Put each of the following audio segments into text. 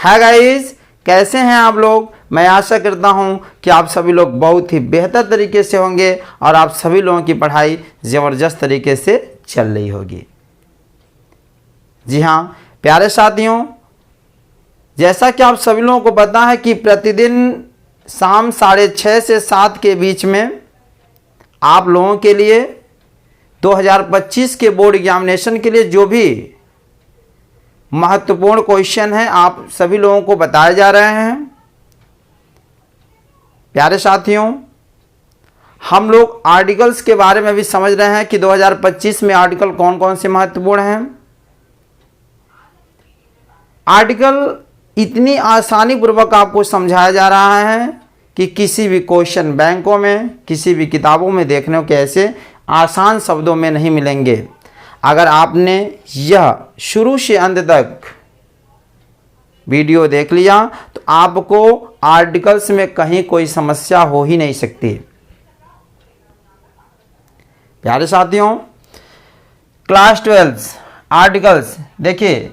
Hi guys, कैसे हैं आप लोग। मैं आशा करता हूं कि आप सभी लोग बहुत ही बेहतर तरीके से होंगे और आप सभी लोगों की पढ़ाई ज़बरदस्त तरीके से चल रही होगी। जी हाँ प्यारे साथियों, जैसा कि आप सभी लोगों को पता है कि प्रतिदिन शाम 6:30 से 7 के बीच में आप लोगों के लिए 2025 के बोर्ड एग्जामिनेशन के लिए जो भी महत्वपूर्ण क्वेश्चन है आप सभी लोगों को बताए जा रहे हैं। प्यारे साथियों, हम लोग आर्टिकल्स के बारे में भी समझ रहे हैं कि 2025 में आर्टिकल कौन कौन से महत्वपूर्ण हैं। आर्टिकल इतनी आसानी पूर्वक आपको समझाया जा रहा है कि किसी भी क्वेश्चन बैंकों में, किसी भी किताबों में देखने को ऐसे आसान शब्दों में नहीं मिलेंगे। अगर आपने यह शुरू से अंत तक वीडियो देख लिया तो आपको आर्टिकल्स में कहीं कोई समस्या हो ही नहीं सकती। प्यारे साथियों, क्लास 12 आर्टिकल्स, देखिए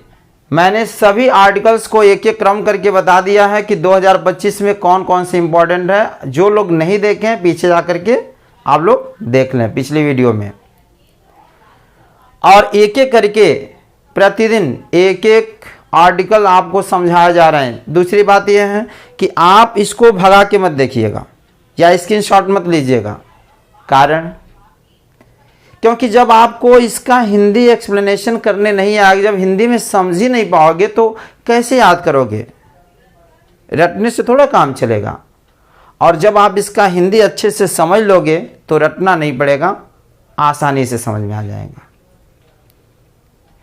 मैंने सभी आर्टिकल्स को एक एक क्रम करके बता दिया है कि 2025 में कौन कौन से इंपॉर्टेंट है। जो लोग नहीं देखे हैं पीछे जा करके आप लोग देख लें पिछली वीडियो में, और एक एक करके प्रतिदिन एक एक आर्टिकल आपको समझाया जा रहे हैं। दूसरी बात यह है कि आप इसको भगा के मत देखिएगा या स्क्रीनशॉट मत लीजिएगा। कारण क्योंकि जब आपको इसका हिंदी एक्सप्लेनेशन करने नहीं आएगा, जब हिंदी में समझ ही नहीं पाओगे तो कैसे याद करोगे। रटने से थोड़ा काम चलेगा, और जब आप इसका हिंदी अच्छे से समझ लोगे तो रटना नहीं पड़ेगा, आसानी से समझ में आ जाएगा,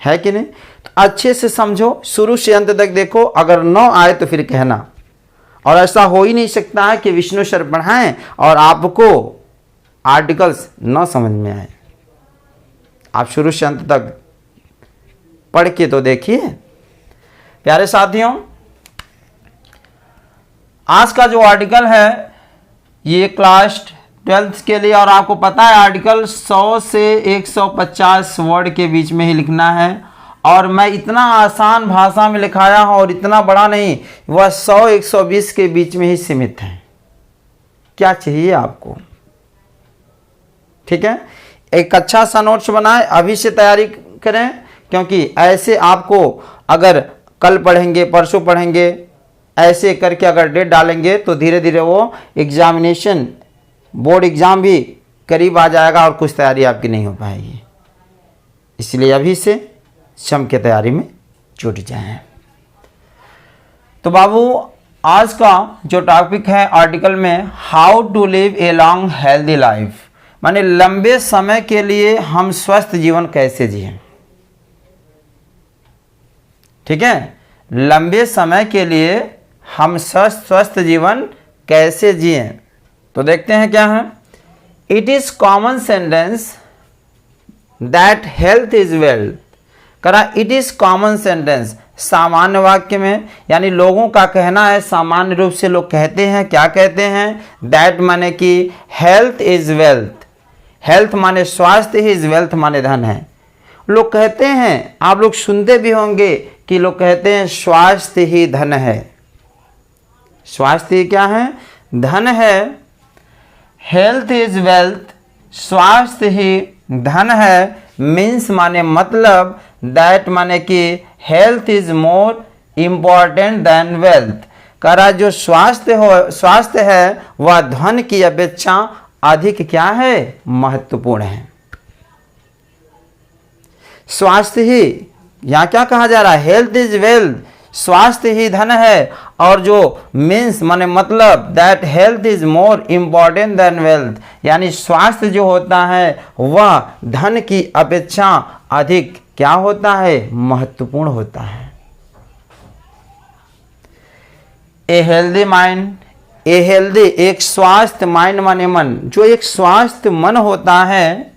है कि नहीं। तो अच्छे से समझो, शुरू से अंत तक देखो। अगर न आए तो फिर कहना। और ऐसा हो ही नहीं सकता है कि विष्णु सर पढ़ाएं और आपको आर्टिकल्स न समझ में आए। आप शुरू से अंत तक पढ़ के तो देखिए। प्यारे साथियों, आज का जो आर्टिकल है ये क्लास 12 के लिए, और आपको पता है आर्टिकल 100 से 150 वर्ड के बीच में ही लिखना है। और मैं इतना आसान भाषा में लिखाया हूँ और इतना बड़ा नहीं, वह 100-120 के बीच में ही सीमित है। क्या चाहिए आपको, ठीक है। एक अच्छा सा नोट्स बनाएं, अभी से तैयारी करें, क्योंकि ऐसे आपको अगर कल पढ़ेंगे परसों पढ़ेंगे ऐसे करके अगर डेट डालेंगे तो धीरे धीरे वो एग्जामिनेशन बोर्ड एग्ज़ाम भी करीब आ जाएगा और कुछ तैयारी आपकी नहीं हो पाएगी। इसलिए अभी से जम के तैयारी में जुट जाएं। तो बाबू, आज का जो टॉपिक है आर्टिकल में, how to live a long healthy life, माने लंबे समय के लिए हम स्वस्थ जीवन कैसे जिएं। ठीक है, लंबे समय के लिए हम स्वस्थ जीवन कैसे जिएं। तो देखते हैं क्या है। It is common sentence that health is wealth. करा इट इज कॉमन सेंटेंस, सामान्य वाक्य में, यानी लोगों का कहना है, सामान्य रूप से लोग कहते हैं। क्या कहते हैं, दैट माने कि हेल्थ इज वेल्थ। हेल्थ माने स्वास्थ्य, ही इज वेल्थ माने धन है। लोग कहते हैं, आप लोग सुनते भी होंगे कि लोग कहते हैं स्वास्थ्य ही धन है। स्वास्थ्य क्या है, धन है। हेल्थ इज वेल्थ, स्वास्थ्य ही धन है, मीन्स माने मतलब, दैट माने कि health is more important than wealth. करा जो स्वास्थ्य है वह धन की अपेक्षा अधिक क्या है, महत्वपूर्ण है। स्वास्थ्य ही, यहाँ क्या कहा जा रहा है, हेल्थ इज वेल्थ, स्वास्थ्य ही धन है, और जो मीन्स माने मतलब, that health is more important than wealth, यानी स्वास्थ्य जो होता है वह धन की अपेक्षा अधिक क्या होता है, महत्वपूर्ण होता है। A healthy mind, a healthy एक स्वास्थ्य माइंड माने मन, जो एक स्वास्थ्य मन होता है,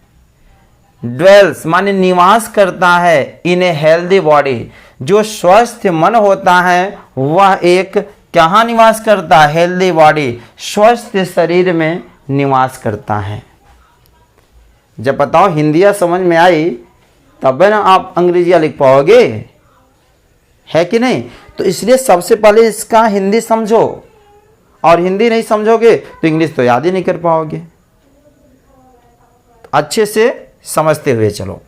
ड्वेल्स माने निवास करता है, इन ए हेल्दी बॉडी, जो स्वस्थ मन होता है वह एक कहाँ निवास करता है, हेल्दी बॉडी, स्वस्थ शरीर में निवास करता है। जब बताओ हिंदिया समझ में आई तब ना आप अंग्रेजिया लिख पाओगे, है कि नहीं। तो इसलिए सबसे पहले इसका हिंदी समझो, और हिंदी नहीं समझोगे तो इंग्लिश तो याद ही नहीं कर पाओगे। तो अच्छे से समझते हुए चलो।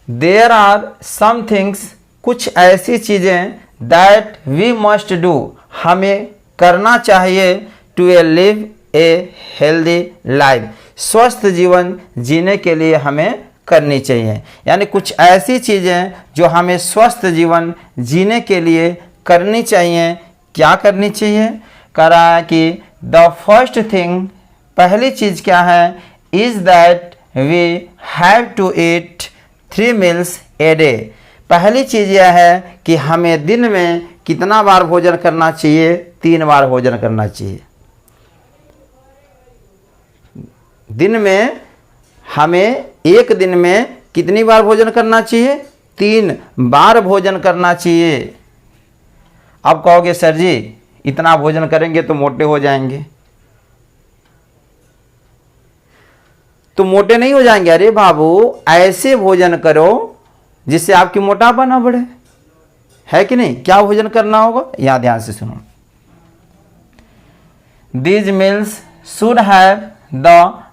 देयर आर सम थिंग्स, कुछ ऐसी चीज़ें, दैट वी मस्ट डू, हमें करना चाहिए, to live a healthy life, स्वस्थ जीवन जीने के लिए हमें करनी चाहिए। यानी कुछ ऐसी चीज़ें जो हमें स्वस्थ जीवन जीने के लिए करनी चाहिए। क्या करनी चाहिए? करा कि द फर्स्ट थिंग, पहली चीज़ क्या है, is that we have to eat 3 meals a day. पहली चीज़ यह है कि हमें दिन में कितना बार भोजन करना चाहिए? 3 बार भोजन करना चाहिए। दिन में हमें, एक दिन में कितनी बार भोजन करना चाहिए? 3 बार भोजन करना चाहिए। अब कहोगे सर जी इतना भोजन करेंगे तो मोटे हो जाएंगे। तो मोटे नहीं हो जाएंगे। अरे बाबू, ऐसे भोजन करो जिससे आपकी मोटापा ना बढ़े, है कि नहीं? क्या भोजन करना होगा? यहां ध्यान से सुनो। These meals should have the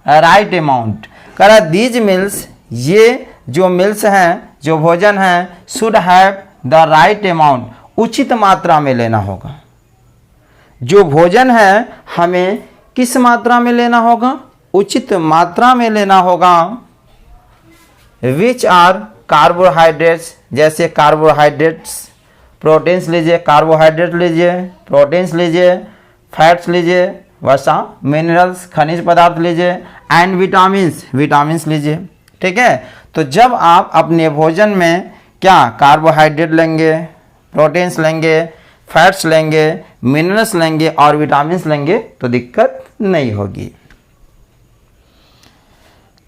right amount. करा दीज मील्स, ये जो मिल्स हैं, जो भोजन हैं, should have the right amount, उचित मात्रा में लेना होगा। जो भोजन है हमें किस मात्रा में लेना होगा? उचित मात्रा में लेना होगा। विच आर कार्बोहाइड्रेट्स, जैसे कार्बोहाइड्रेट्स, प्रोटीन्स लीजिए, कार्बोहाइड्रेट लीजिए, प्रोटीन्स लीजिए, फैट्स लीजिए, वसा मिनरल्स, खनिज पदार्थ लीजिए, एंड विटामिन्स, विटामिन्स लीजिए। ठीक है। तो जब आप अपने भोजन में क्या कार्बोहाइड्रेट लेंगे, प्रोटीन्स लेंगे, फैट्स लेंगे, मिनरल्स लेंगे और विटामिन्स लेंगे तो दिक्कत नहीं होगी।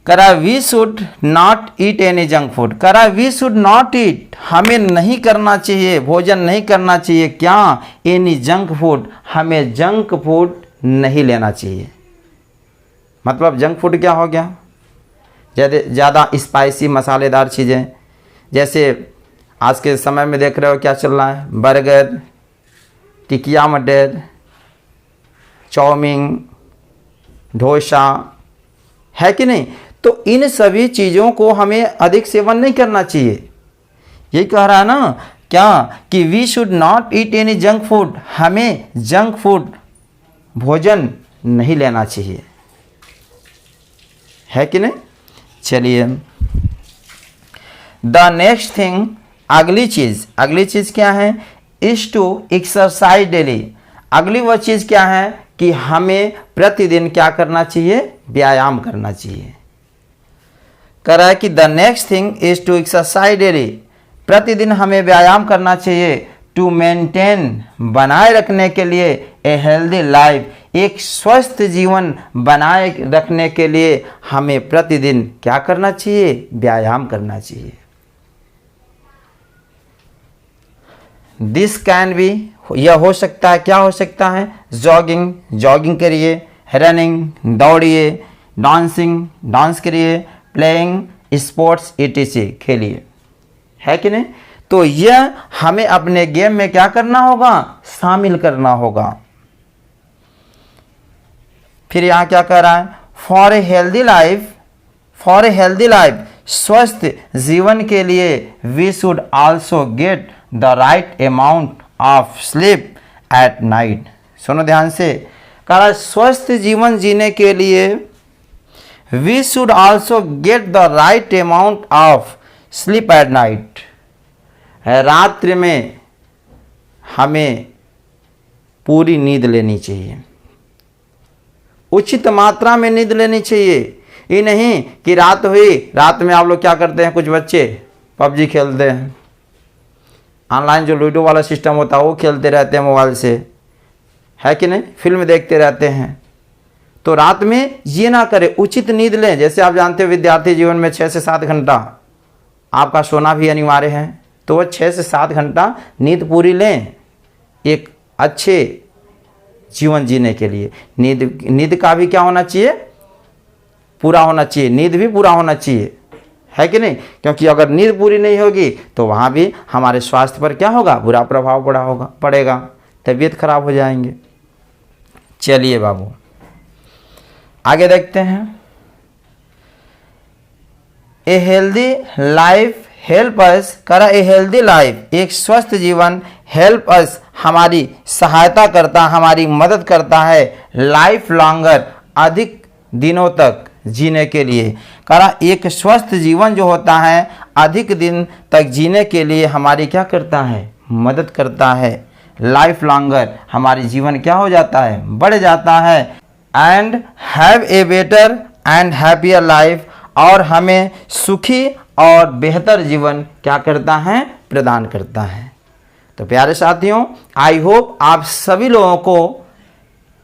करा we should not eat any junk food. करा वी शुड नॉट ईट, हमें नहीं करना चाहिए, भोजन नहीं करना चाहिए क्या? एनी जंक फूड, हमें जंक फूड नहीं लेना चाहिए। मतलब जंक फूड क्या हो गया? ज़्यादा स्पाइसी मसालेदार चीज़ें, जैसे आज के समय में देख रहे हो क्या चल रहा है, बर्गर, टिकिया मटर, चाउमीन, डोसा, है कि नहीं? तो इन सभी चीज़ों को हमें अधिक सेवन नहीं करना चाहिए। यही कह रहा है ना क्या कि we should not eat any junk food, हमें जंक फूड भोजन नहीं लेना चाहिए, है कि नहीं? चलिए, द नेक्स्ट थिंग, अगली चीज़ क्या है? Is to exercise daily. अगली वह चीज़ क्या है कि हमें प्रतिदिन क्या करना चाहिए? व्यायाम करना चाहिए। कह रहा है कि the next thing is to exercise daily, प्रतिदिन हमें व्यायाम करना चाहिए। टू मेंटेन, बनाए रखने के लिए, ए हेल्दी लाइफ, एक स्वस्थ जीवन बनाए रखने के लिए हमें प्रतिदिन क्या करना चाहिए? व्यायाम करना चाहिए। दिस कैन बी, यह हो सकता है, क्या हो सकता है? जॉगिंग करिए, रनिंग, दौड़िए, डांस करिए, प्लेइंग स्पोर्ट्स etc खेलिए, है कि नहीं? तो यह हमें अपने गेम में क्या करना होगा? शामिल करना होगा। फिर यहां क्या कह रहा है? फॉर ए हेल्दी लाइफ, स्वस्थ जीवन के लिए we should also get the right amount of sleep at night. सुनो ध्यान से, कह रहा है स्वस्थ जीवन जीने के लिए we should also get the right amount of sleep at night. रात्रि में हमें पूरी नींद लेनी चाहिए, उचित मात्रा में नींद लेनी चाहिए। ये नहीं कि रात हुई, रात में आप लोग क्या करते हैं, कुछ बच्चे पबजी खेलते हैं, ऑनलाइन जो लूडो वाला सिस्टम होता है वो खेलते रहते हैं मोबाइल से, है कि नहीं? फिल्म देखते रहते हैं। तो रात में ये ना करें, उचित नींद लें। जैसे आप जानते हो विद्यार्थी जीवन में 6 से 7 घंटा आपका सोना भी अनिवार्य है, तो वह 6 से 7 घंटा नींद पूरी लें एक अच्छे जीवन जीने के लिए। नींद का भी क्या होना चाहिए? पूरा होना चाहिए, नींद भी पूरा होना चाहिए, है कि नहीं? क्योंकि अगर नींद पूरी नहीं होगी तो वहाँ भी हमारे स्वास्थ्य पर क्या होगा? बुरा प्रभाव पड़ेगा, तबीयत खराब हो जाएंगे। चलिए बाबू आगे देखते हैं। ए हेल्दी लाइफ हेल्प अस, करा ए हेल्दी लाइफ, एक स्वस्थ जीवन हेल्प अस, हमारी सहायता करता, हमारी मदद करता है, लाइफ लॉन्गर, अधिक दिनों तक जीने के लिए। करा एक स्वस्थ जीवन जो होता है अधिक दिन तक जीने के लिए हमारी क्या करता है? मदद करता है। लाइफ लॉन्गर, हमारी जीवन क्या हो जाता है? बढ़ जाता है। And have a better and happier life, और हमें सुखी और बेहतर जीवन क्या करता है? प्रदान करता है। तो प्यारे साथियों, आई होप आप सभी लोगों को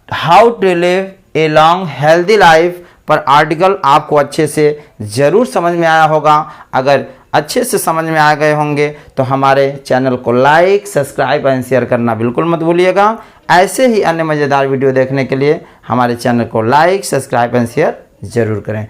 how to live a long healthy life पर आर्टिकल आपको अच्छे से ज़रूर समझ में आया होगा। अगर अच्छे से समझ में आ गए होंगे तो हमारे चैनल को लाइक, सब्सक्राइब एंड शेयर करना बिल्कुल मत भूलिएगा। ऐसे ही अन्य मज़ेदार वीडियो देखने के लिए हमारे चैनल को लाइक, सब्सक्राइब एंड शेयर ज़रूर करें।